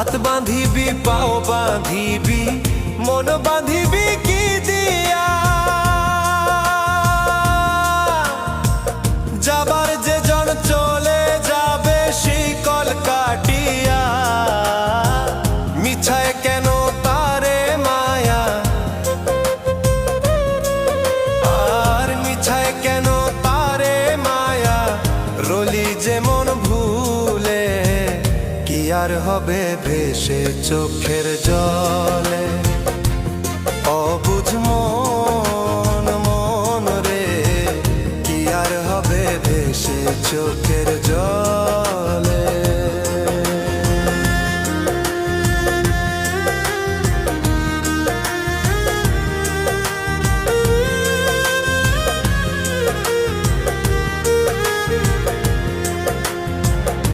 হাত বাঁধিবি পাও বাঁধিবি মন বাঁধিবি কি দিয়া যাবার যে জন চলে যাবে শিকল কাটিয়া মিছায় কেন তারে মায়া আর মিছায় কেন তারে মায়া রলি যেমন ভুলে কি আর হবে ভেসে চোখের জলে অবুঝ মন